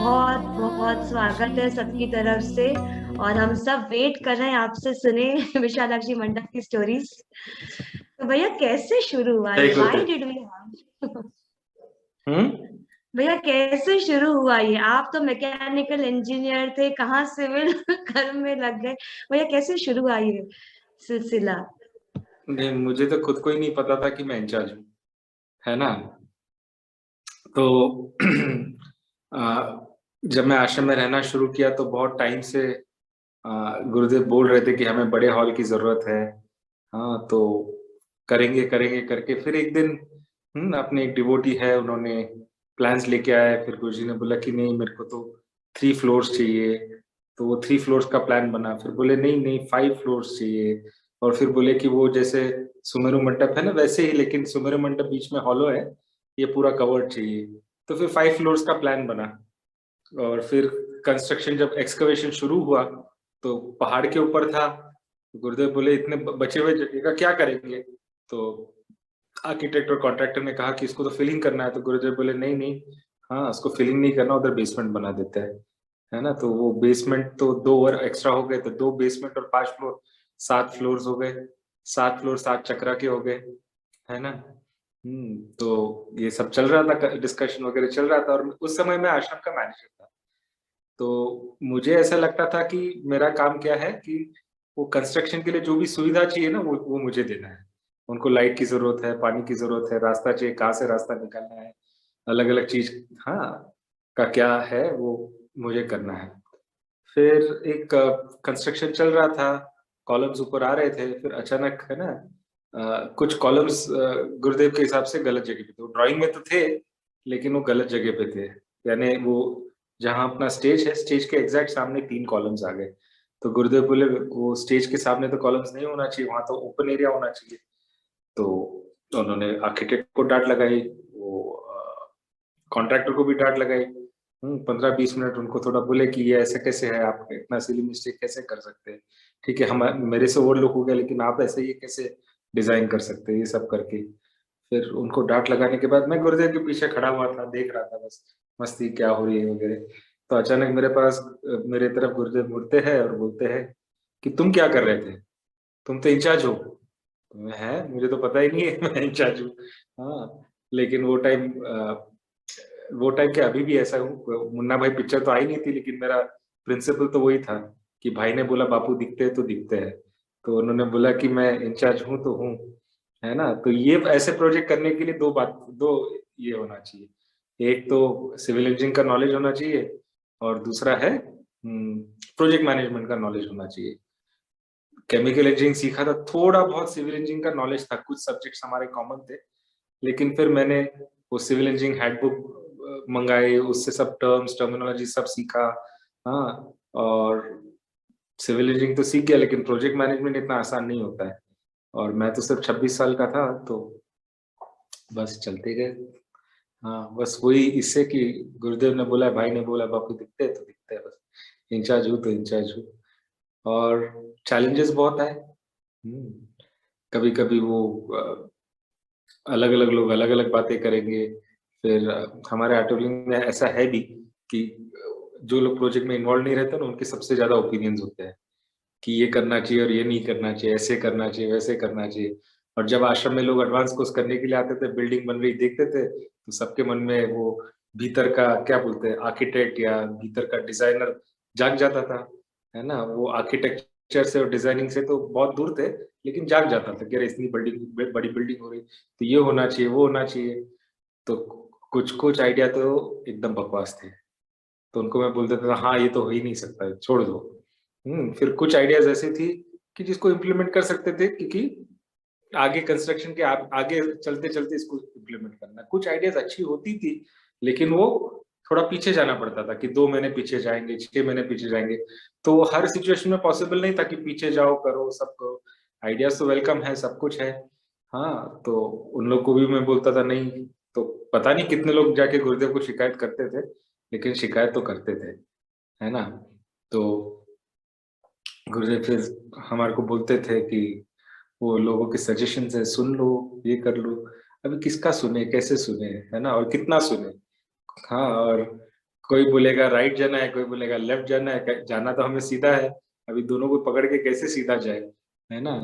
बहुत बहुत स्वागत है सबकी तरफ से। और हम सब वेट कर रहे हैं आपसे सुने विशालाक्षी मंडप की स्टोरीज। तो भैया कैसे शुरू हुआ जय ये, व्हाई गुरुदेव। डिड वी हम्म। भैया कैसे शुरू हुआ ये? आप तो मैकेनिकल इंजीनियर थे, कहाँ सिविल कर्म में लग गए। भैया कैसे शुरू हुआ ये सिलसिला? नहीं, मुझे तो खुद को ही नहीं पता था कि मैं इंचार्ज हूँ, है ना। तो आ, जब मैं आश्रम में रहना शुरू किया तो बहुत टाइम से गुरुदेव बोल रहे थे कि हमें बड़े हॉल की जरूरत है। हाँ, तो करेंगे करेंगे करके फिर एक दिन अपने एक डिवोटी है, उन्होंने प्लान्स लेके आए। फिर गुरुजी ने बोला कि नहीं, मेरे को तो 3 फ्लोर्स चाहिए। तो वो 3 फ्लोर्स का प्लान बना। फिर बोले नहीं नहीं, 5 फ्लोर्स चाहिए। और फिर बोले कि वो जैसे सुमेरु मंडप है ना, वैसे ही, लेकिन सुमेरु मंडप बीच में हॉलो है, ये पूरा कवर्ड चाहिए। तो फिर 5 फ्लोर्स का प्लान बना। और फिर कंस्ट्रक्शन जब एक्सकवेशन शुरू हुआ तो पहाड़ के ऊपर था। गुरुदेव बोले इतने बचे हुए जगह का क्या करेंगे। तो आर्किटेक्ट और कॉन्ट्रैक्टर ने कहा कि इसको तो फिलिंग करना है। तो गुरुदेव बोले नहीं नहीं, हाँ, उसको फिलिंग नहीं करना, उधर बेसमेंट बना देते हैं, है ना। तो वो बेसमेंट तो 2 और एक्स्ट्रा हो गए, तो 2 बेसमेंट और 5 फ्लोर, 7 फ्लोर्स हो गए। 7 फ्लोर 7 चक्रा के हो गए, है ना। तो ये सब चल रहा था, डिस्कशन वगैरह चल रहा था। और उस समय मैं आश्रम का मैनेजर था। तो मुझे ऐसा लगता था कि मेरा काम क्या है कि वो कंस्ट्रक्शन के लिए जो भी सुविधा चाहिए ना, वो मुझे देना है। उनको लाइट की जरूरत है, पानी की जरूरत है, रास्ता चाहिए, कहाँ से रास्ता निकालना है, अलग अलग चीज, हाँ, का क्या है वो मुझे करना है। फिर एक कंस्ट्रक्शन चल रहा था, कॉलम्स ऊपर आ रहे थे। फिर अचानक, है ना, कुछ कॉलम्स गुरुदेव के हिसाब से गलत जगह पे थे। वो ड्राइंग में तो थे, लेकिन वो गलत जगह पे थे। यानी वो जहाँ अपना स्टेज है, स्टेज के एग्जैक्ट सामने 3 कॉलम्स आ गए। तो गुरुदेव बोले वो स्टेज के सामने तो कॉलम्स नहीं होना चाहिए, वहां तो ओपन एरिया होना चाहिए। तो उन्होंने आर्किटेक्ट को डांट लगाई, वो कॉन्ट्रैक्टर को भी डांट लगाई। 15-20 मिनट उनको थोड़ा बोले कि ये ऐसे कैसे है, आप इतना सिली मिस्टेक कैसे कर सकते हैं। ठीक है, हम मेरे से और लोग हो गया, लेकिन आप ऐसे ये कैसे डिजाइन कर सकते हैं, ये सब करके। फिर उनको डांट लगाने के बाद मैं गुरुदेव के पीछे खड़ा हुआ था, देख रहा था बस, मस्ती क्या हो रही है वगैरह। तो अचानक मेरे पास मेरे तरफ गुरुदेव मुड़ते हैं और बोलते हैं कि तुम क्या कर रहे थे, तुम तो इंचार्ज हो। तो मैं, है, मुझे तो पता ही नहीं है मैं इंचार्ज हूँ। हाँ, लेकिन वो टाइम क्या, अभी भी ऐसा हूँ। मुन्ना भाई पिक्चर तो आई नहीं थी, लेकिन मेरा प्रिंसिपल तो वही था कि भाई ने बोला बापू दिखते हैं तो दिखते हैं। तो उन्होंने बोला कि मैं इंचार्ज हूँ तो हूँ, है ना। तो ये ऐसे प्रोजेक्ट करने के लिए दो ये होना चाहिए। एक तो सिविल इंजीनियरिंग का नॉलेज होना चाहिए, और दूसरा है प्रोजेक्ट मैनेजमेंट का नॉलेज होना चाहिए। केमिकल इंजीनियरिंग सीखा था, थोड़ा बहुत सिविल इंजीनियरिंग का नॉलेज था, कुछ सब्जेक्ट्स हमारे कॉमन थे। लेकिन फिर मैंने वो सिविल इंजीनियरिंग हैंडबुक मंगाई, उससे सब टर्म्स टर्मिनोलॉजी सब सीखा। हाँ, और सिविल इंजीनियरिंग तो सीख गया, लेकिन प्रोजेक्ट मैनेजमेंट इतना आसान नहीं होता है। और मैं तो सिर्फ 26 साल का था, तो बस चलते गए। हाँ, बस वही इससे कि गुरुदेव ने बोला, भाई ने बोला बापू दिखते हैं तो दिखते हैं, बस इंचार्ज हूँ तो इंचार्ज हूँ। और चैलेंजेस बहुत आए। कभी कभी वो अलग अलग लोग अलग अलग बातें करेंगे। फिर हमारे आर्टोलिंग में ऐसा है भी कि जो लोग प्रोजेक्ट में इन्वॉल्व नहीं रहते ना, उनके सबसे ज्यादा ओपिनियंस होते हैं कि ये करना चाहिए और ये नहीं करना चाहिए, ऐसे करना चाहिए, वैसे करना चाहिए। और जब आश्रम में लोग एडवांस कोर्स करने के लिए आते थे, बिल्डिंग बन रही देखते थे, तो सबके मन में वो भीतर का क्या बोलते हैं, आर्किटेक्ट या भीतर का डिजाइनर जाग जाता था, है ना। वो आर्किटेक्चर से और डिजाइनिंग से तो बहुत दूर थे, लेकिन जाग जाता था कि अरे इतनी बिल्डिंग, बड़ी बिल्डिंग हो रही, तो ये होना चाहिए, वो होना चाहिए। तो कुछ कुछ आइडिया तो एकदम बकवास थे, तो उनको मैं बोल देता था हाँ, ये तो हो ही नहीं सकता है, छोड़ दो। फिर कुछ आइडियाज ऐसे थी कि जिसको इम्प्लीमेंट कर सकते थे, क्योंकि आगे कंस्ट्रक्शन के आगे चलते चलते इसको इम्प्लीमेंट करना। कुछ आइडियाज अच्छी होती थी, लेकिन वो थोड़ा पीछे जाना पड़ता था कि 2 महीने पीछे जाएंगे, 6 महीने पीछे जाएंगे। तो हर सिचुएशन में पॉसिबल नहीं था कि पीछे जाओ, करो, सब करो। आइडियाज तो वेलकम है, सब कुछ है। हाँ, तो उन लोग को भी मैं बोलता था नहीं। तो पता नहीं कितने लोग जाके गुरुदेव को शिकायत करते थे, लेकिन शिकायत तो करते थे, है ना। तो गुरुदेव फिर हमारे को बोलते थे कि वो लोगों के सजेशन है, सुन लो, ये कर लो। अभी किसका सुने, कैसे सुने, है ना, और कितना सुने। हाँ, और कोई बोलेगा राइट जाना है, कोई बोलेगा लेफ्ट जाना है, जाना तो हमें सीधा है, अभी दोनों को पकड़ के कैसे सीधा जाए, है ना?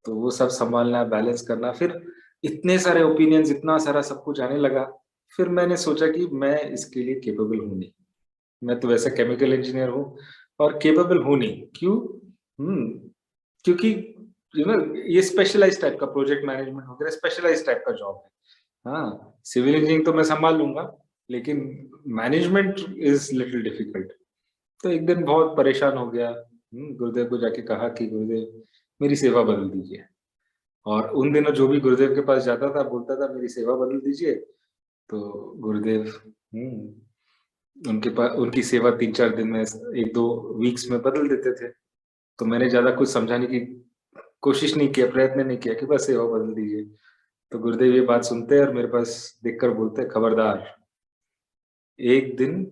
तो वो सब संभालना, बैलेंस करना, फिर इतने सारे ओपिनियंस, इतना सारा सब कुछ आने लगा, फिर मैंने सोचा कि मैं इसके लिए कैपेबल हूँ नहीं। मैं तो वैसे केमिकल इंजीनियर हूँ और कैपेबल हूँ नहीं। क्यों? क्योंकि ये स्पेशलाइज़्ड टाइप का प्रोजेक्ट मैनेजमेंट वगैरह स्पेशलाइज़्ड टाइप का जॉब है। हाँ, सिविल इंजीनियरिंग तो मैं सँभाल लूँगा, लेकिन मैनेजमेंट इज़ लिटिल डिफिकल्ट। तो एक दिन बहुत परेशान हो गया, गुरुदेव को जाके कहा कि गुरुदेव मेरी सेवा बदल दीजिए। और उन दिनों जो भी गुरुदेव के पास जाता था, बोलता था मेरी सेवा बदल दीजिए, तो गुरुदेव उनकी सेवा 3-4 दिन में 1-2 वीक्स में बदल देते थे। तो मैंने ज़्यादा कुछ समझाने की कोशिश नहीं किया, प्रयत्न नहीं किया कि बस सेवा बदल दीजिए। तो गुरुदेव ये बात सुनते हैं और मेरे पास देखकर बोलते हैं, खबरदार, एक दिन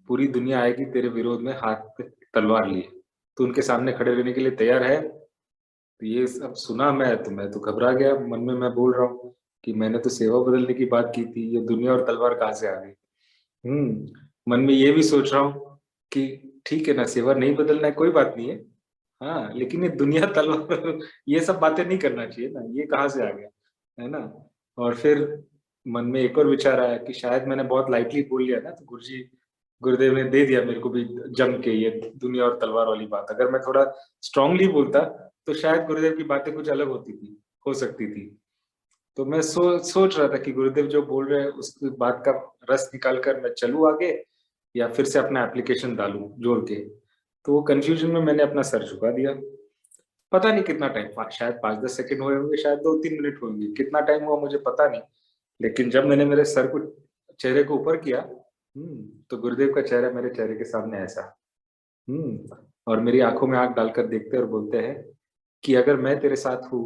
पूरी दुनिया आएगी तेरे विरोध में हाथ पे तलवार लिए। तू उनके सामने खड़े रहने के लिए तैयार है? तो ये सब सुना मैं तो घबरा गया। मन में मैं बोल रहा हूँ कि मैंने तो सेवा बदलने की बात की थी, ये दुनिया और तलवार कहाँ से आ गई? मन में ये भी सोच रहा हूँ कि ठीक है ना, सेवा नहीं बदलना है, कोई बात नहीं है। हाँ, लेकिन ये दुनिया तलवार ये सब बातें नहीं करना चाहिए ना, ये कहाँ से आ गया, है ना? और फिर मन में एक और विचार आया कि शायद मैंने बहुत लाइटली बोल लिया ना, तो गुरुदेव ने दे दिया मेरे को भी जम के ये दुनिया और तलवार वाली बात। अगर मैं थोड़ा स्ट्रांगली बोलता, तो शायद गुरुदेव की बातें कुछ अलग हो सकती थी। तो मैं सोच रहा था कि गुरुदेव जो बोल रहे हैं उसकी बात का रस निकाल कर मैं चलूँ आगे या फिर से अपना एप्लीकेशन डालूँ जोड़ के। तो वो कन्फ्यूजन में मैंने अपना सर झुका दिया। पता नहीं कितना टाइम, शायद 5-10 सेकंड हुए होंगे, शायद 2-3 मिनट होंगे। कितना टाइम हुआ मुझे पता नहीं। लेकिन जब मैंने मेरे सर को चेहरे को ऊपर किया, तो गुरुदेव का चेहरा मेरे चेहरे के सामने ऐसा। और मेरी आँखों में आँख डालकर देखते और बोलते हैं कि अगर मैं तेरे साथ हूँ,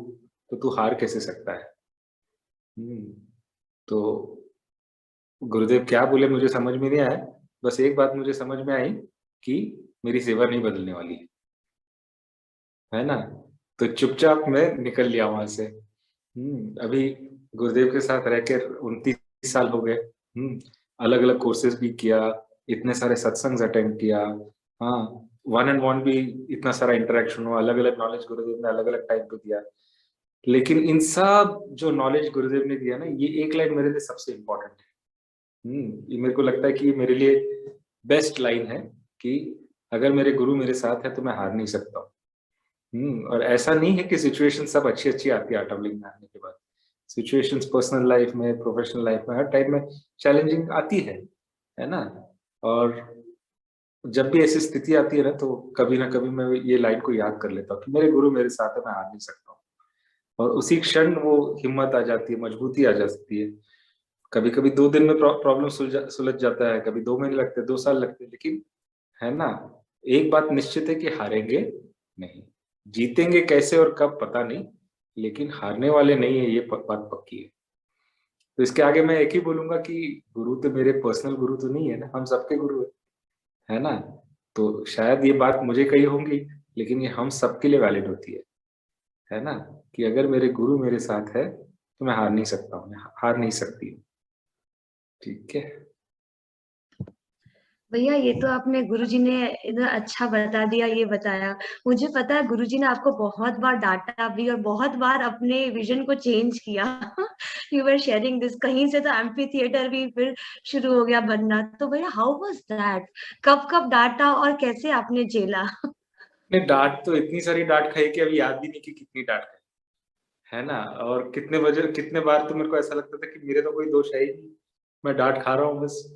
तो तू हार कैसे सकता है? हुँ, तो गुरुदेव क्या बोले मुझे समझ में नहीं आया। बस एक बात मुझे समझ में आई कि मेरी सेवा नहीं बदलने वाली है ना? तो चुपचाप मैं निकल लिया वहाँ से। अभी गुरुदेव के साथ रह के 29 साल हो गए। अलग-अलग कोर्सेज़ भी किया, इतने सारे सत्संग्स अटेंड किया। हाँ, वन एंड वन भी इतना सारा इंटरैक्शन हुआ, अलग-अलग नॉलेज गुरुदेव ने अलग-अलग टाइम पे दिया। लेकिन इन सब जो नॉलेज गुरुदेव ने दिया ना, ये एक लाइन मेरे लिए सबसे इम्पोर्टेंट है। ये मेरे को लगता है कि ये मेरे लिए बेस्ट लाइन है कि अगर मेरे गुरु मेरे साथ है तो मैं हार नहीं सकता हूँ। और ऐसा नहीं है कि सिचुएशन सब अच्छी-अच्छी आती है आठवले में आने के बाद। सिचुएशंस पर्सनल लाइफ में, प्रोफेशनल लाइफ में हर टाइम में चैलेंजिंग आती है ना? और जब भी ऐसी स्थिति आती है ना तो कभी न कभी मैं ये लाइन को याद कर लेता हूँ कि मेरे गुरु मेरे साथ है, मैं हार नहीं सकता हूँ। और उसी क्षण वो हिम्मत आ जाती है, मजबूती आ जाती है। कभी-कभी 2 दिन में प्रॉब्लम सुलझ जाता है, कभी 2 महीने लगते हैं, 2 साल लगते हैं, लेकिन है ना? एक बात निश्चित है कि हारेंगे नहीं। जीतेंगे कैसे और कब पता नहीं, लेकिन हारने वाले नहीं है, ये बात पक्की है। तो इसके आगे मैं एक ही बोलूँगा कि गुरु तो मेरे पर्सनल गुरु तो नहीं है ना, हम सबके गुरु हैं, है ना? तो शायद ये बात मुझे कही होंगी, लेकिन ये हम सबके लिए वैलिड होती है ना? कि अगर मेरे गुरु मेरे साथ है, तो मैं हार नहीं सकता हूँ, मैं हार नहीं सकती हूँ। ठीक है? भैया ये तो आपने गुरुजी ने इतना अच्छा बता दिया, ये बताया। मुझे पता है गुरुजी ने आपको बहुत बार डाँटा भी और बहुत बार अपने विज़न को चेंज किया। यू वर शेयरिंग दिस, कहीं से तो एम्फी थिएटर भी फिर शुरू हो गया बनना। तो भैया हाउ वाज़ दैट? कब-कब डाँटा और कैसे आपने झेला? नहीं, डाँट तो इतनी सारी डाँट खाई कि अभी याद भी नहीं कि कितनी डाँट खाई, है ना? और कितने बार तो मेरे को ऐसा लगता था कि मेरे तो कोई दोष है ही नहीं, मैं डाँट खा रहा हूँ बस,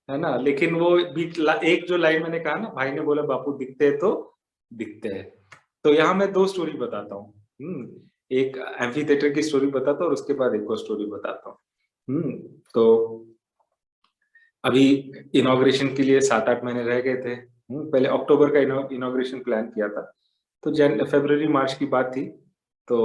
है ना? लेकिन वो एक जो लाइन मैंने कहा ना, भाई ने बोला बापू दिखते हैं तो दिखते हैं। तो यहाँ मैं 2 स्टोरी बताता हूँ। एक एम्फी थिएटर की स्टोरी बताता हूँ और उसके बाद एक और स्टोरी बताता हूँ। तो अभी इनॉग्रेशन के लिए 7-8 महीने रह गए थे। पहले अक्टूबर का इनॉग्रेशन प्लान किया था। तो फरवरी मार्च की बात थी। तो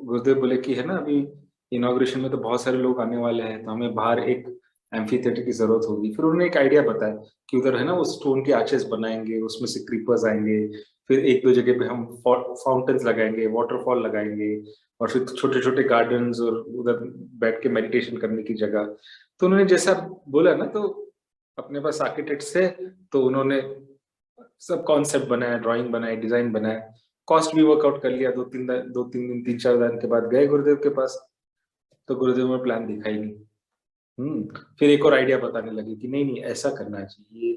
गुरुदेव बोले कि है ना अभी इनॉग्रेशन में तो बहुत सारे लोग आने वाले हैं, तो हमें बाहर एक एम्फी थिएटर की ज़रूरत होगी। फिर उन्होंने एक आइडिया बताया कि उधर है ना वो स्टोन के आर्चेज़ बनाएँगे, उसमें से क्रीपर्स आएँगे, फिर 1-2 जगह पे हम फाउंटेन्स लगाएँगे, वॉटरफॉल लगाएँगे और फिर छोटे-छोटे गार्डन्स और उधर बैठ के मेडिटेशन करने की जगह। तो उन्होंने जैसा बोला ना तो अपने पास आर्किटेक्ट्स थे, तो उन्होंने सब कॉन्सेप्ट बनाया, ड्राइंग बनाई, डिजाइन बनाया, कॉस्ट भी वर्कआउट कर लिया। 2-3 दिन 3-4 दिन के बाद गए गुरुदेव के पास, तो गुरुदेव में प्लान दिखा ही नहीं। फिर एक और आइडिया बताने लगे कि नहीं नहीं ऐसा करना चाहिए,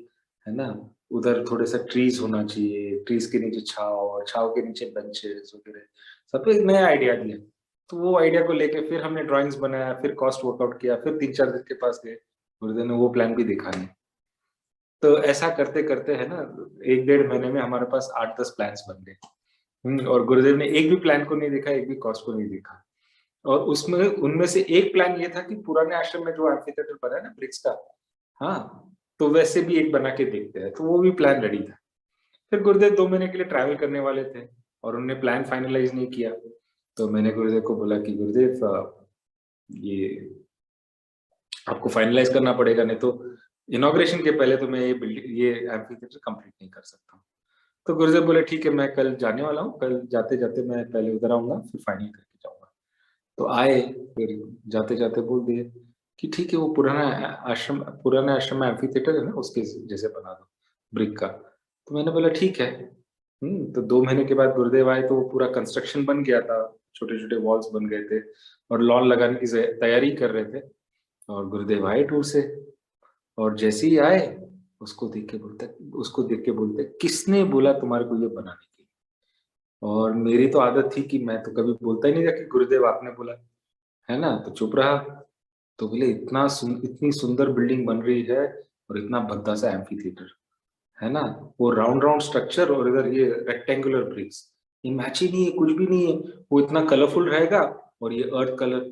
है ना, उधर थोड़े सा ट्रीज होना चाहिए, ट्रीज के नीचे छाव और छाव के नीचे बेंचेस वगैरह, सब एक नया आइडिया दिया। तो वो आइडिया को लेके फिर हमने ड्राइंग्स बनाया, फिर कॉस्ट वर्कआउट किया, फिर 3-4 दिन के पास गए, गुरुदेव ने वो प्लान भी दिखा नहीं। तो ऐसा करते करते है ना, 1-1.5 महीने में हमारे पास 8-10 प्लान्स बन गए। और गुरुदेव ने एक भी प्लान को नहीं देखा, एक भी कॉस्ट को नहीं देखा। और उसमें उनमें से एक प्लान ये था कि पुराने आश्रम में जो एम्फीथिएटर बना है ना ब्रिक्स का, हाँ, तो वैसे भी एक बना के देखते हैं, तो वो भी प्लान रेडी था। फिर गुरुदेव 2 महीने के लिए ट्रैवल करने वाले थे और उन्होंने प्लान फाइनलाइज नहीं किया। तो मैंने गुरुदेव को बोला कि गुरुदेव ये आपको फाइनलाइज करना पड़ेगा, नहीं तो इनॉग्रेशन के पहले तो मैं ये एम्फीथिएटर कंप्लीट नहीं कर सकता हूँ। तो गुरुदेव बोले ठीक है, मैं कल जाने वाला हूँ, कल जाते जाते मैं पहले उधर आऊंगा, फिर फाइनल करके जाऊंगा। तो आए, फिर जाते जाते बोल दिए कि ठीक है, वो पुराना आश्रम में एम्फीथिएटर है ना, उसके जैसे बना दो ब्रिक का। तो मैंने बोला ठीक है। तो 2 महीने के बाद गुरुदेव आए, तो वो पूरा कंस्ट्रक्शन बन गया था, छोटे छोटे वॉल्स बन गए थे और लॉन लगाने की तैयारी कर रहे थे। और गुरुदेव आए टूर से, और जैसे ही आए, उसको देख के बोलते किसने बोला तुम्हारे को ये बनाने की। और मेरी तो आदत थी कि मैं तो कभी बोलता ही नहीं था कि गुरुदेव आपने बोला, है ना, तो चुप रहा। तो बोले इतनी सुंदर बिल्डिंग बन रही है और इतना भद्दा सा एम्फी थिएटर, है ना, वो राउंड राउंड स्ट्रक्चर और इधर ये रेक्टेंगुलर ब्रिक्स, ये मैच ही नहीं है, कुछ भी नहीं है। वो इतना कलरफुल रहेगा और ये अर्थ कलर,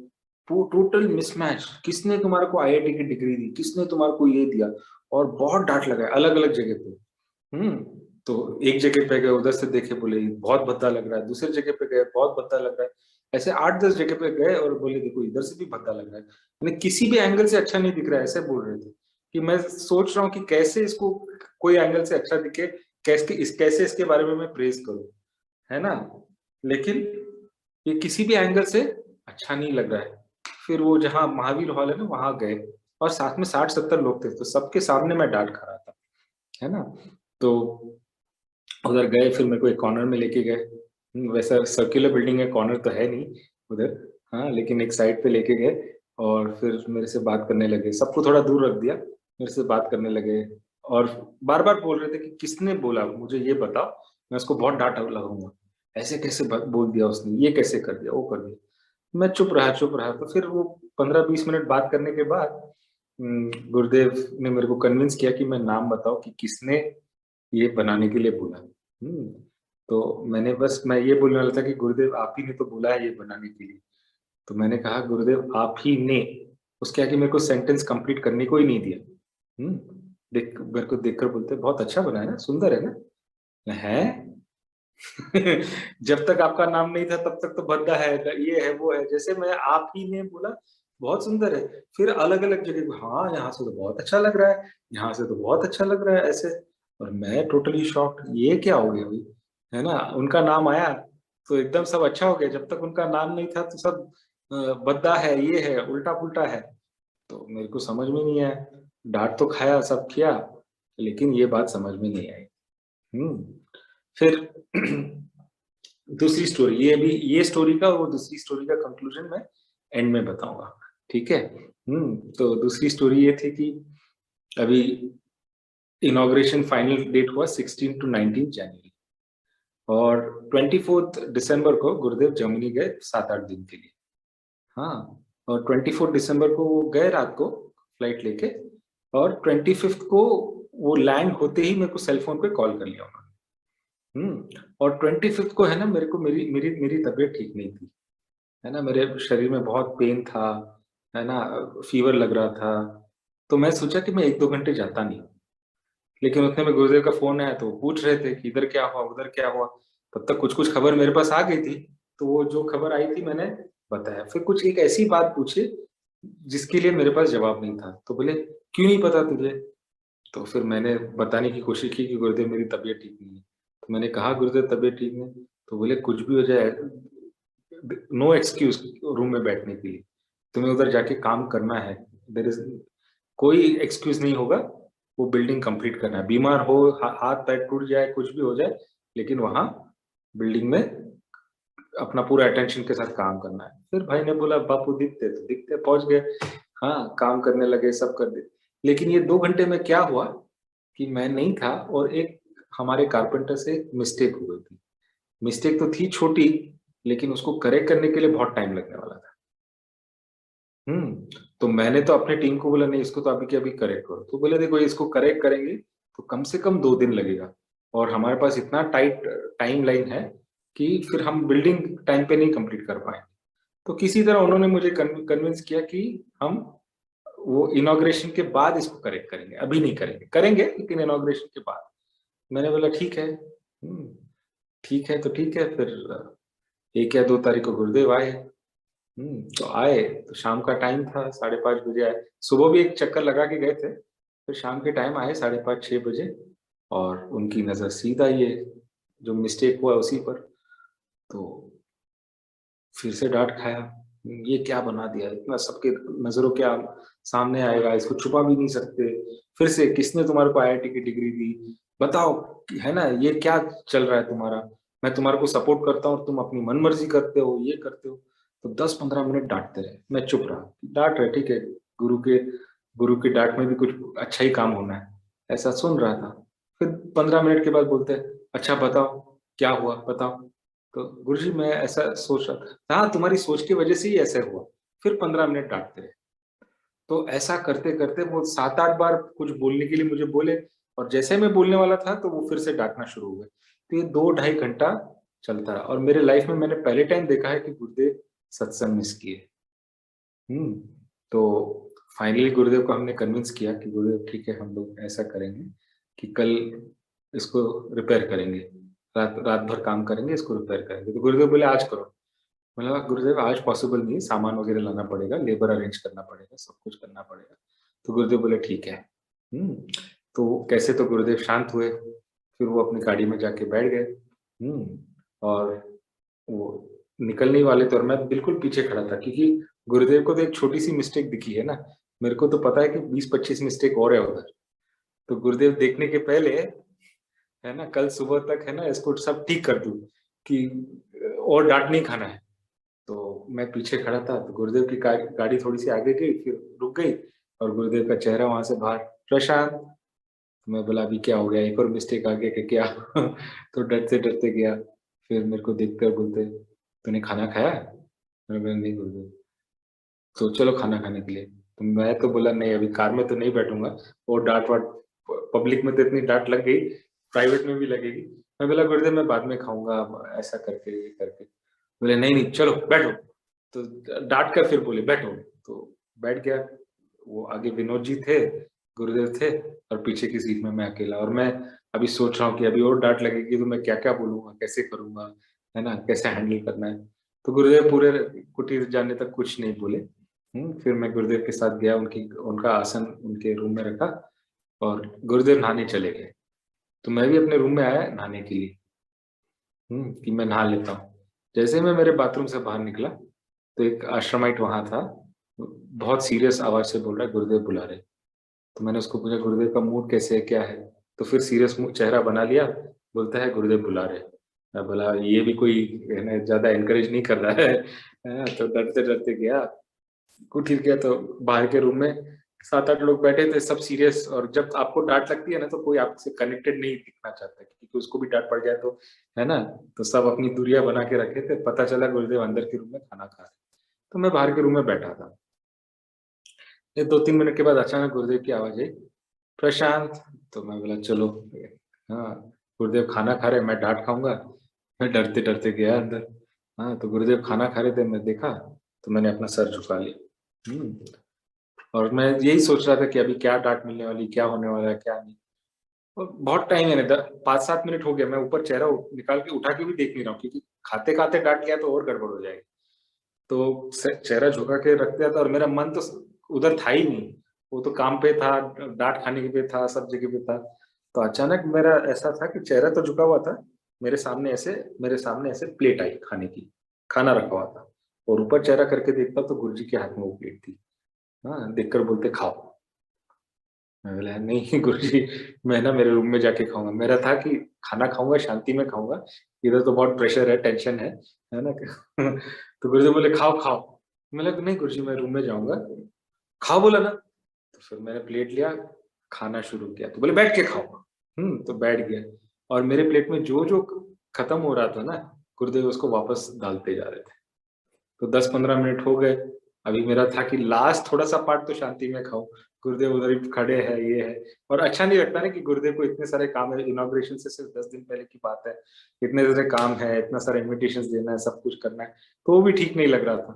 टोटल मिसमैच। किसने तुम्हारे को आईआईटी की डिग्री दी, किसने तुम्हारे को ये दिया। और बहुत डांट लगा अलग अलग जगह पे। तो एक जगह पे गए, उधर से देखे, बोले बहुत भद्दा लग रहा है, दूसरी जगह पे गए, बहुत भद्दा लग रहा है। ऐसे 8-10 जगह पे गए और बोले देखो इधर से भी भद्दा लग रहा है, मैंने किसी भी एंगल से अच्छा नहीं दिख रहा है, ऐसे बोल रहे थे। कि मैं सोच रहा हूँ कि कैसे इसको कोई एंगल से अच्छा दिखे, कैसे इसके बारे में मैं प्रेज करूं, है ना। लेकिन ये किसी भी एंगल से अच्छा नहीं लग रहा है। फिर वो जहाँ महावीर हॉल है ना, वहां गए, और साथ में 60-70 लोग थे, तो सबके सामने मैं डांट खा रहा था, है ना। तो उधर गए, फिर मेरे को एक कॉर्नर में लेके गए। वैसा सर्कुलर बिल्डिंग है, कॉर्नर तो है नहीं उधर, हाँ, लेकिन एक साइड पे लेके गए। और फिर मेरे से बात करने लगे, सबको थोड़ा दूर रख दिया, मेरे से बात करने लगे। और बार बार बोल रहे थे कि किसने बोला, मुझे ये बताओ, मैं उसको बहुत डांट लगाऊंगा, ऐसे कैसे बोल दिया उसने, ये कैसे कर दिया, वो कर दिया। मैं चुप रहा। तो फिर वो 15-20 मिनट बात करने के बाद गुरुदेव ने मेरे को कन्विंस किया कि मैं नाम बताओ कि किसने ये बनाने के लिए बोला। तो मैं ये बोलने वाला था कि गुरुदेव आप ही ने तो बोला है ये बनाने के लिए। तो मैंने कहा गुरुदेव आप ही ने, उसके आगे मेरे को सेंटेंस कंप्लीट करने को ही नहीं दिया। देख मेरे को देखकर बोलते बहुत अच्छा बना है ना, सुंदर है ना, है। जब तक आपका नाम नहीं था तब तक तो भद्दा है, ये है वो है, जैसे मैं आप ही ने बोला बहुत सुंदर है, फिर अलग अलग जगह, हाँ यहाँ से तो बहुत अच्छा लग रहा है, यहाँ से तो बहुत अच्छा लग रहा है, ऐसे। और मैं टोटली शॉक्ड, ये क्या हो गया भाई, है ना। उनका नाम आया तो एकदम सब अच्छा हो गया, जब तक उनका नाम नहीं था तो सब भद्दा है, ये है, उल्टा पुल्टा है। तो मेरे को समझ में नहीं आया, डांट तो खाया, सब किया, लेकिन ये बात समझ में नहीं आई। हम्म फिर दूसरी स्टोरी, ये स्टोरी का, वो दूसरी स्टोरी का कंक्लूजन मैं एंड में बताऊंगा, ठीक है। तो दूसरी स्टोरी ये थी कि अभी इनॉग्रेशन फाइनल डेट हुआ 16 to 19 जनवरी, और 24 दिसंबर को गुरुदेव जर्मनी गए 7-8 दिन के लिए। हाँ, और 24 दिसंबर को वो गए रात को फ्लाइट लेके, और 25 को वो लैंड होते ही मेरे को सेल फोन पे कॉल कर लिया उन्होंने। और 25 को है ना, मेरे को मेरी मेरी मेरी तबीयत ठीक नहीं थी, है ना, मेरे शरीर में बहुत पेन था, है ना, फीवर लग रहा था। तो मैं सोचा कि मैं 1-2 घंटे जाता नहीं, लेकिन उतने में गुरुदेव का फोन आया, तो वो पूछ रहे थे कि इधर क्या हुआ, उधर क्या हुआ। तब तक कुछ कुछ खबर मेरे पास आ गई थी, तो वो जो खबर आई थी मैंने बताया। फिर कुछ एक ऐसी बात पूछी जिसके लिए मेरे पास जवाब नहीं था, तो बोले क्यों नहीं पता तुझे। तो फिर मैंने बताने की कोशिश की कि गुरुदेव मेरी तबीयत ठीक नहीं है। तो मैंने कहा गुरुदेव तबीयत ठीक नहीं, तो बोले कुछ भी हो जाए, नो एक्सक्यूज रूम में बैठने के लिए, तुम्हें उधर जाके काम करना है, देयर इज कोई एक्सक्यूज नहीं होगा, वो बिल्डिंग कंप्लीट करना है। बीमार हो, हाथ पैर टूट जाए, कुछ भी हो जाए, लेकिन वहां बिल्डिंग में अपना पूरा अटेंशन के साथ काम करना है। फिर भाई ने बोला बापू दिखते तो दिखते, पहुंच गए। हाँ, काम करने लगे, सब कर दे। लेकिन ये 2 घंटे में क्या हुआ कि मैं नहीं था और एक हमारे कारपेंटर से मिस्टेक हो गई थी। मिस्टेक तो थी छोटी, लेकिन उसको करेक्ट करने के लिए बहुत टाइम लगने वाला था। तो मैंने तो अपने टीम को बोला नहीं, इसको तो अभी के अभी करेक्ट करो। तो बोले देखो इसको करेक्ट करेंगे तो कम से कम 2 दिन लगेगा, और हमारे पास इतना टाइट टाइम लाइन है कि फिर हम बिल्डिंग टाइम पे नहीं कंप्लीट कर पाएंगे। तो किसी तरह उन्होंने मुझे कन्विंस किया कि हम वो इनॉग्रेशन के बाद इसको करेक्ट करेंगे, अभी नहीं करेंगे, करेंगे लेकिन इनॉग्रेशन के बाद। मैंने बोला ठीक है। ठीक है तो ठीक है। फिर 1 या 2 तारीख को गुरुदेव आए। तो आए तो शाम का टाइम था, 5:30 बजे आए। सुबह भी एक चक्कर लगा के गए थे, फिर शाम के टाइम आए 5:30-6 बजे, और उनकी नजर सीधा ये जो मिस्टेक हुआ उसी पर। तो फिर से डांट खाया, ये क्या बना दिया, इतना सबके नजरों के सामने आएगा, इसको छुपा भी नहीं सकते। फिर से किसने तुम्हारे को आईआईटी की डिग्री दी, बताओ, है ना, ये क्या चल रहा है तुम्हारा। मैं तुम्हारे को सपोर्ट करता हूँ और तुम अपनी मनमर्जी करते हो, ये करते हो। तो 10-15 मिनट डांटते रहे, मैं चुप रहा। डांट रहे, ठीक है, गुरु के गुरु की डांट में भी कुछ अच्छा ही काम होना है, ऐसा सुन रहा था। फिर 15 मिनट के बाद बोलते हैं अच्छा बताओ क्या हुआ, बताओ। तो गुरुजी मैं ऐसा सोच रहा था। हाँ, तुम्हारी सोच की वजह से ही ऐसा हुआ। फिर 15 मिनट डांटते रहे। तो ऐसा करते करते वो 7-8 बार कुछ बोलने के लिए मुझे बोले, और जैसे मैं बोलने वाला था तो वो फिर से डांटना शुरू हो गए। तो ये 2-2.5 घंटा चलता रहा, और मेरे लाइफ में मैंने पहले टाइम देखा है कि गुरुदेव सत्संग मिस किए। हम्म तो फाइनली गुरुदेव को हमने कन्विंस किया कि गुरुदेव ठीक है, हम लोग ऐसा करेंगे कि कल इसको रिपेयर करेंगे, रात रात भर काम करेंगे, इसको रिपेयर करेंगे। तो गुरुदेव बोले आज करो। मैंने कहा गुरुदेव आज पॉसिबल नहीं है, सामान वगैरह लाना पड़ेगा, लेबर अरेंज करना पड़ेगा, सब कुछ करना पड़ेगा। तो गुरुदेव बोले ठीक है। हम्म तो कैसे तो गुरुदेव शांत हुए, फिर वो अपनी गाड़ी में जाके बैठ गए। और वो निकलने ही वाले थे, और मैं बिल्कुल पीछे खड़ा था, क्योंकि गुरुदेव को तो एक छोटी सी मिस्टेक दिखी है ना, मेरे को तो पता है कि 20-25 मिस्टेक और है उधर। तो गुरुदेव देखने के पहले, है ना, कल सुबह तक, है ना, इसको सब ठीक कर दूं कि और डांट नहीं खाना है। तो मैं पीछे खड़ा था, तो गुरुदेव की गाड़ी थोड़ी सी आगे गई, फिर रुक गई, और गुरुदेव का चेहरा वहां से बाहर, प्रशांत। तो मैं बोला अभी क्या हो गया, एक और मिस्टेक आ गया कि क्या। तो डरते डरते गया। फिर मेरे को देखकर बोलते तूने खाना खाया। मैंने बोला नहीं गुरुदेव। तो चलो खाना खाने के लिए। तो मैं तो बोला नहीं, अभी कार में तो नहीं बैठूंगा, और डांट वाट पब्लिक में तो इतनी डांट लग गई, प्राइवेट में भी लगेगी। मैं बोला गुरुदेव मैं बाद में खाऊंगा, ऐसा करके ये करके। बोले नहीं नहीं चलो बैठो। तो डांट कर फिर बोले बैठो। तो बैठ गया। वो आगे विनोद जी थे, गुरुदेव थे, और पीछे की सीट में मैं अकेला। और मैं अभी सोच रहा हूँ कि अभी और डांट लगेगी तो मैं क्या क्या बोलूंगा, कैसे करूंगा, है ना, कैसे हैंडल करना है। तो गुरुदेव पूरे कुटीर जाने तक कुछ नहीं बोले। फिर मैं गुरुदेव के साथ गया, उनकी उनका आसन उनके रूम में रखा, और गुरुदेव नहाने चले गए। तो मैं भी अपने रूम में आया नहाने के लिए, कि मैं नहा लेता हूँ। जैसे मैं मेरे बाथरूम से बाहर निकला, तो एक आश्रमाइट वहां था, बहुत सीरियस आवाज से बोल रहा है गुरुदेव बुला रहे। तो मैंने उसको पूछा गुरुदेव का मूड कैसे है, क्या है। तो फिर सीरियस चेहरा बना लिया, बोलता है गुरुदेव बुला रहे। मैं बोला ये भी कोई, है ना, ज्यादा एनकरेज नहीं कर रहा है। तो डरते डरते गया, कुटिर गया। तो बाहर के रूम में 7-8 लोग बैठे थे, सब सीरियस। और जब आपको डांट लगती है ना, तो कोई आपसे कनेक्टेड नहीं दिखना चाहता, क्योंकि उसको भी डांट पड़ जाए तो, है ना। तो सब अपनी दूरियां बना के रखे थे। पता चला गुरुदेव अंदर के रूम में खाना खा रहे। तो मैं बाहर के रूम में बैठा था। ये 2-3 मिनट के बाद अचानक गुरुदेव की आवाज आई, प्रशांत। तो मैं बोला चलो। हाँ, गुरुदेव खाना खा रहे, मैं डांट खाऊंगा। मैं डरते डरते गया अंदर। हाँ, तो गुरुदेव खाना खा रहे थे, मैं देखा, तो मैंने अपना सर झुका लिया। और मैं यही सोच रहा था कि अभी क्या डांट मिलने वाली, क्या होने वाला है, क्या नहीं। और बहुत टाइम है ना, 5-7 मिनट हो गया, मैं ऊपर चेहरा निकाल के उठा के भी देख नहीं रहा हूँ, क्योंकि खाते खाते डांट लिया तो और गड़बड़ हो जाएगी। तो चेहरा झुका के रख दिया था, और मेरा मन तो उधर था ही नहीं। वो तो काम पे था, डांट खाने पे था, सब जगह पे था। तो अचानक मेरा ऐसा था कि चेहरा तो झुका हुआ था, मेरे सामने ऐसे प्लेट आई खाने की, खाना रखा हुआ था, और ऊपर चेहरा करके देखता तो गुरुजी के हाथ में वो प्लेट थी। हाँ, देखकर बोलते खाओ। मैं बोला नहीं गुरुजी, मैं ना मेरे रूम में जाके खाऊँगा। मेरा था कि खाना खाऊँगा, शांति में खाऊँगा, इधर तो बहुत प्रेशर है, टेंशन है ना? तो गुरुजी बोले खाओ, खाओ। मैंने कहा नहीं गुरुजी मैं रूम में जाऊँगा। खाओ बोला ना, तो फिर मैंने प्लेट लिया, खाना शुरू किया, तो बोले बैठ के खाओ। तो बैठ गया और मेरे प्लेट में जो-जो खत्म हो रहा था ना, गुरुदेव उसको वापस डालते जा रहे थे। तो 10-15 मिनट हो गए, अभी मेरा था कि लास्ट थोड़ा-सा पार्ट तो शांति में खाऊँ, गुरुदेव उधर ही खड़े हैं, ये है और अच्छा नहीं लगता ना कि गुरुदेव को इतने सारे काम है, इनॉग्रेशन से सिर्फ 10 दिन पहले की बात है, इतने सारे काम है, इतना सारा इन्विटेशंस देना है, सब कुछ करना है, तो वो भी ठीक नहीं लग रहा था।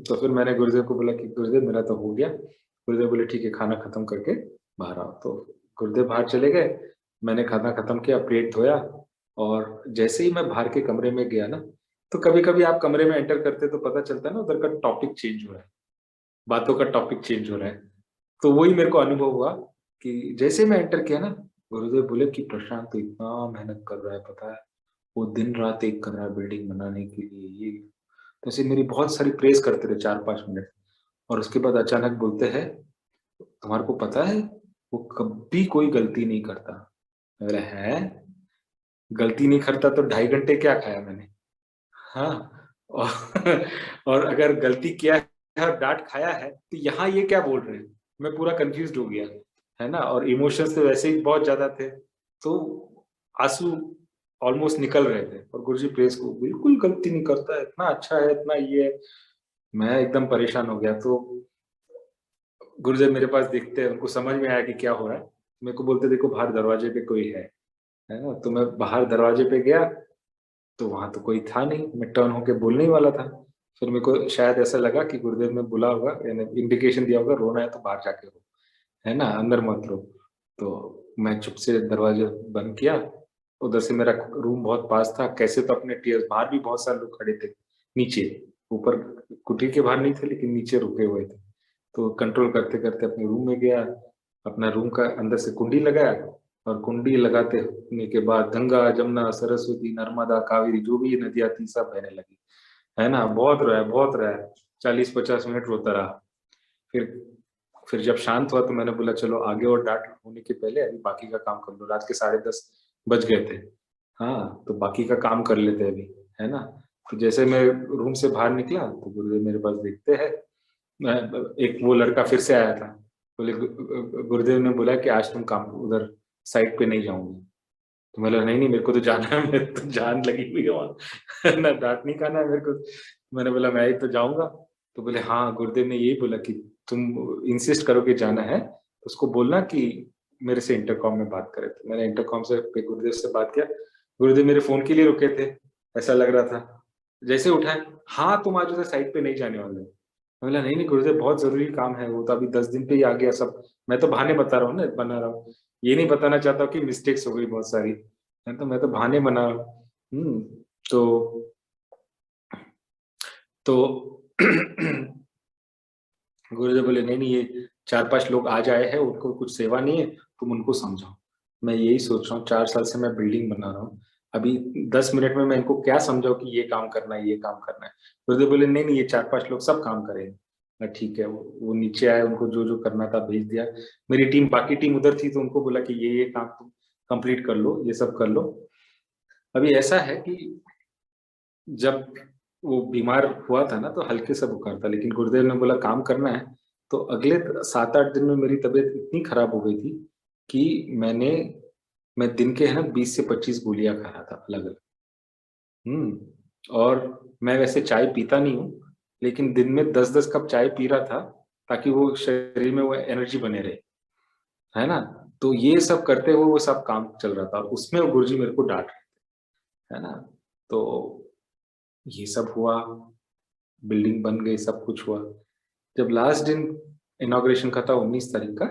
तो फिर मैंने गुरुदेव को बोला कि गुरुदेव मेरा तो हो गया, गुरुदेव बोले ठीक है खाना खत्म करके बाहर आओ, तो गुरुदेव बाहर चले गए, मैंने खाना खत्म किया, प्लेट धोया और जैसे ही मैं बाहर के कमरे में गया ना, तो कभी-कभी आप कमरे में एंटर करते तो पता चलता है ना उधर का टॉपिक चेंज हो रहा है, बातों का टॉपिक चेंज हो रहा है। तो वही मेरे को अनुभव हुआ कि जैसे मैं एंटर किया ना, गुरुदेव बोले कि प्रशांत तो इतना मेहनत कर रहा है पता है, वो दिन-रात एक कर रहा है बिल्डिंग बनाने के लिए ये। तो ऐसे मेरी बहुत सारी प्रेज़ करते रहे 4-5 मिनट और उसके बाद अचानक बोलते हैं, तुम्हारे को पता है वो कभी कोई गलती नहीं करता। मैं बोला हैं? गलती नहीं करता तो ढाई घंटे क्या खाया मैंने? हाँ, और और अगर गलती किया है और डाँट खाया है, तो यहाँ ये क्या बोल रहे हैं? मैं पूरा कन्फ्यूज़्ड हो गया, है ना? और इमोशंस तो वैसे ही बहुत ज़्यादा थे, तो आँसू ऑलमोस्ट निकल रहे थे और गुरुजी प्रेज़ को बिल्कुल गलती नहीं करता है, इतना अच्छा है, इतना ये है। मैं एकदम परेशान हो गया, तो गुरुदेव मेरे पास देखते हैं, उनको समझ में आया कि क्या हो रहा है। मेरे को बोलते देखो बाहर दरवाजे पे कोई है ना? तो मैं बाहर दरवाजे पे गया तो वहाँ तो कोई था नहीं, मैं टर्न होके बोलने ही वाला था। फिर मेरे को शायद ऐसा लगा कि गुरुदेव ने बोला होगा यानी इंडिकेशन दिया होगा रोना है तो बाहर जाके रो, है ना? अंदर मत रो। तो मैं चुप से दरवाज़ा बंद किया, उधर से मेरा रूम बहुत पास था, कैसे तो अपने टीयर्स बाहर भी बहुत सारे लोग खड़े थे, नीचे, ऊपर कुटी के बाहर नहीं थे लेकिन नीचे रुके हुए थे। तो कंट्रोल करते-करते अपने रूम में गया, अपना रूम का अंदर से कुंडी लगाया और कुंडी लगाते होने के बाद गंगा, जमुना, सरस्वती, नर्मदा, कावेरी जो भी नदियाँ थी सब बहने लगी, है ना? बहुत रहा है, 40-50 मिनट रोता रहा। फिर फिर जब शांत हुआ तो मैंने बोला चलो आगे और डाँट होने के पहले अभी बाकी का काम कर लो, रात के 10:30 बज गए थे। हाँ, तो बाकी का काम कर लेते हैं अभी, है ना? तो जैसे मैं रूम से बाहर निकला तो गुरुदेव मेरे पास देखते हैं एक वो लड़का फिर से आया था। बोले गुरुदेव ने बोला कि आज तुम काम उधर साइट पे नहीं जाओगे। तो मैं बोला नहीं मेरे को तो जाना है, मेरी तो जान लगी हुई है वहाँ। ना डाँट नहीं खाना है मेरे को। मैंने बोला मैं ही तो जाऊँगा। तो बोले हाँ, गुरुदेव ने यही बोला कि तुम इंसिस्ट करो कि जाना है, तो उसको बोलना कि मेरे से इंटरकॉम में बात करे। तो मैंने इंटरकॉम से पे गुरुदेव से बात किया। गुरुदेव मेरे फ़ोन के लिए रुके थे, ऐसा लग रहा था। जैसे उठाए, हाँ, तुम आज उधर साइट पे नहीं जाने वाले हो। मैं बोला नहीं गुरुदेव बहुत ज़रूरी काम है, वो तो अभी 10 दिन पे ही आ गया सब। मैं तो बहाने बता रहा हूँ ना बना रहा हूँ। ये नहीं बताना चाहता हूँ कि मिस्टेक्स हो गई बहुत सारी। है तो मैं तो बहाने बना रहा हूँ। तो तो गुरुदेव बोले नहीं ये 4-5 लोग आज आए हैं, उनको कुछ सेवा नहीं है, तुम उनको समझाओ। मैं यही सोच रहा हूँ 4 साल से मैं बिल्डिंग बना रहा हूँ। अभी 10 मिनट में मैं इनको क्या समझाऊँ कि ये काम करना है, ये काम करना है। गुरुदेव बोले नहीं ये 4-5 लोग सब काम करेंगे। मैं ठीक है, वो नीचे आए उनको जो-जो करना था भेज दिया। मेरी टीम बाकी टीम उधर थी तो उनको बोला कि ये काम तुम कंप्लीट कर लो, ये सब कर लो। अभी ऐसा है कि जब वो बीमार हुआ था ना तो हल्के से बुखार था, लेकिन गुरुदेव ने बोला काम करना है, तो अगले 7-8 दिन में मेरी तबीयत इतनी खराब हो गई थी कि मैं दिन के है ना 20 से 25 गोलियाँ खा रहा था अलग-अलग। और मैं वैसे चाय पीता नहीं हूँ, लेकिन दिन में 10-10 कप चाय पी रहा था, ताकि वो शरीर में वो एनर्जी बने रहे, है ना? तो ये सब करते हुए वो सब काम चल रहा था और उसमें वो गुरुजी मेरे को डाँट रहे थे, है ना? तो ये सब हुआ, बिल्डिंग बन गई, सब कुछ हुआ। जब लास्ट दिन इनॉग्रेशन का था 19 तारीख का,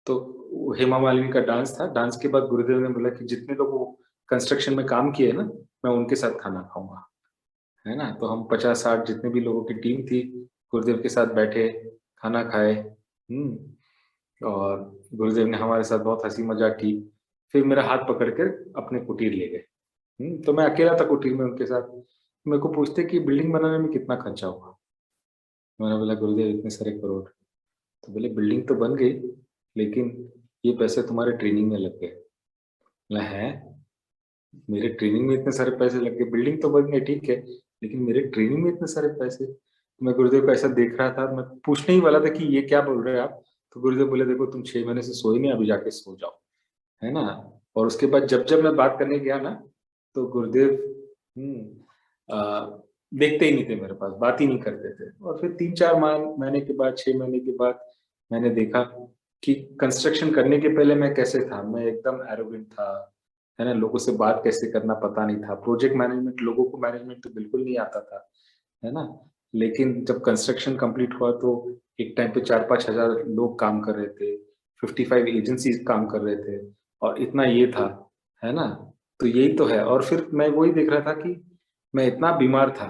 तो हेमा मालिनी का डांस था। डांस के बाद गुरुदेव ने बोला कि जितने लोग वो कंस्ट्रक्शन में काम किए ना, मैं उनके साथ खाना खाऊँगा, है ना? तो हम 50-60 जितने भी लोगों की टीम थी, गुरुदेव के साथ बैठे, खाना खाए, और गुरुदेव ने हमारे साथ बहुत हँसी-मज़ाक की। फिर मेरा हाथ पकड़ के अपने कुटीर ले गए। तो मैं अकेला था कुटीर में उनके साथ। मेरे को पूछते कि बिल्डिंग बनाने में कितना खर्चा हुआ? मैंने बोला गुरुदेव इतने सारे करोड़। तो बोले बिल्डिंग तो बन गई, लेकिन ये पैसे तुम्हारे ट्रेनिंग में लग गए। बोला है, मेरे ट्रेनिंग में इतने सारे पैसे लग गए, बिल्डिंग तो बन गई ठीक है, लेकिन मेरे ट्रेनिंग में इतने सारे पैसे। तो मैं गुरुदेव को ऐसा देख रहा था, मैं पूछने ही वाला था कि ये क्या बोल रहे हैं आप। तो गुरुदेव बोले देखो तुम 6 महीने से सोए नहीं, अभी जाके सो जाओ, है ना। और उसके बाद जब जब मैं बात करने गया ना, तो गुरुदेव देखते ही नहीं थे मेरे पास, बात ही नहीं करते थे। और फिर 3-4 महीने के बाद, 6 महीने के बाद मैंने देखा कि कंस्ट्रक्शन करने के पहले मैं कैसे था, मैं एकदम एरोगेंट था, है ना। लोगों से बात कैसे करना पता नहीं था, प्रोजेक्ट मैनेजमेंट, लोगों को मैनेजमेंट तो बिल्कुल नहीं आता था, है ना। लेकिन जब कंस्ट्रक्शन कंप्लीट हुआ तो एक टाइम पे 4-5 हजार लोग काम कर रहे थे, 55 एजेंसीज काम कर रहे थे, और इतना ये था, है ना। तो यही तो है। और फिर मैं वही देख रहा था कि मैं इतना बीमार था,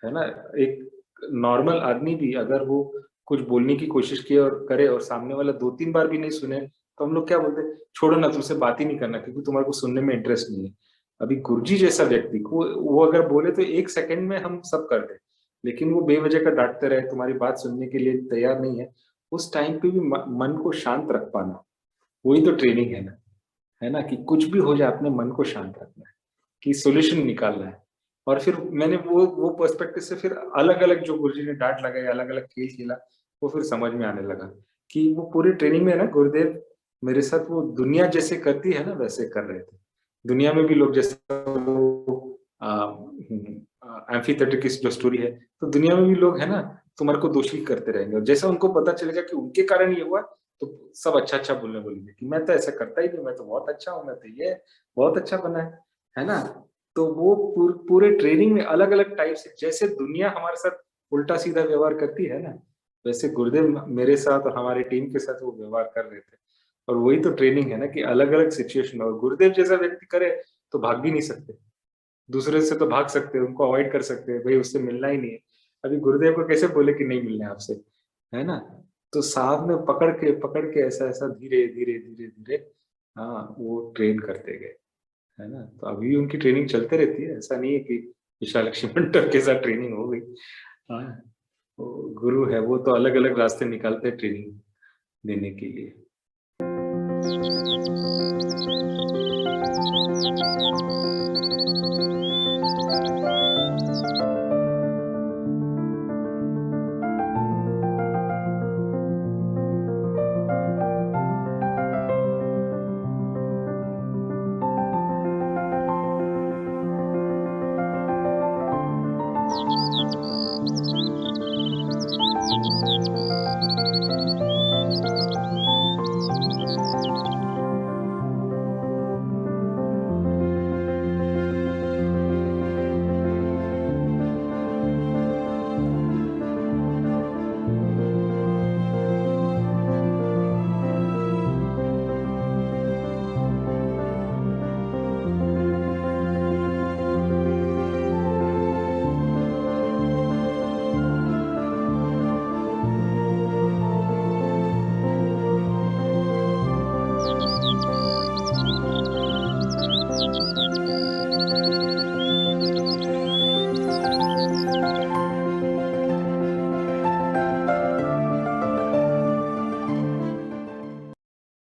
है ना। एक नॉर्मल आदमी भी अगर वो कुछ बोलने की कोशिश किए और करे और सामने वाला 2-3 बार भी नहीं सुने, तो हम लोग क्या बोलते हैं, छोड़ो ना, तुमसे बात ही नहीं करना, क्योंकि तुम्हारे को सुनने में इंटरेस्ट नहीं है। अभी गुरुजी जैसा व्यक्ति को वो अगर बोले तो 1 सेकंड में हम सब कर दे, लेकिन वो बेवजह का डांटते रहे, तुम्हारी बात सुनने के लिए तैयार नहीं है, उस टाइम पे भी मन को शांत रख पाना, वही तो ट्रेनिंग है ना। कि कुछ भी हो जाए अपने मन को शांत रखना है, कि सॉल्यूशन निकालना है। और फिर मैंने वो पर्सपेक्टिव से फिर अलग अलग जो गुरुजी ने डांट लगाई, अलग अलग खेल खेला, वो फिर समझ में आने लगा कि वो पूरी ट्रेनिंग में ना गुरुदेव मेरे साथ वो दुनिया जैसे करती है ना वैसे कर रहे थे। दुनिया में भी लोग जैसे वो एम्फीथेटिक जो स्टोरी है, तो दुनिया में भी लोग है ना तुम्हारे को दोषी करते रहेंगे, और जैसा उनको पता चलेगा कि उनके कारण ये हुआ, तो सब अच्छा अच्छा बोलने बोलेंगे कि मैं तो ऐसा करता ही नहीं, मैं तो बहुत अच्छा हूँ, मैं तो ये बहुत अच्छा बना है ना। तो वो पूरे ट्रेनिंग में अलग अलग टाइप से, जैसे दुनिया हमारे साथ उल्टा सीधा व्यवहार करती है ना, वैसे गुरुदेव मेरे साथ और हमारी टीम के साथ वो व्यवहार कर रहे थे। और वही तो ट्रेनिंग है ना, कि अलग अलग सिचुएशन, और गुरुदेव जैसा व्यक्ति करे तो भाग भी नहीं सकते। दूसरे से तो भाग सकते हैं, उनको अवॉइड कर सकते हैं, भाई उससे मिलना ही नहीं है। अभी गुरुदेव को कैसे बोले कि नहीं मिलना है आपसे, है ना। तो साथ में पकड़ के ऐसा ऐसा धीरे धीरे धीरे धीरे, हाँ, वो ट्रेन करते गए, है ना। तो अभी भी उनकी ट्रेनिंग चलते रहती है, ऐसा नहीं है कि विशाल लक्ष्मी मंटर के साथ ट्रेनिंग हो गई। हाँ, वो गुरु है, वो तो अलग अलग रास्ते निकालते हैं ट्रेनिंग देने के लिए।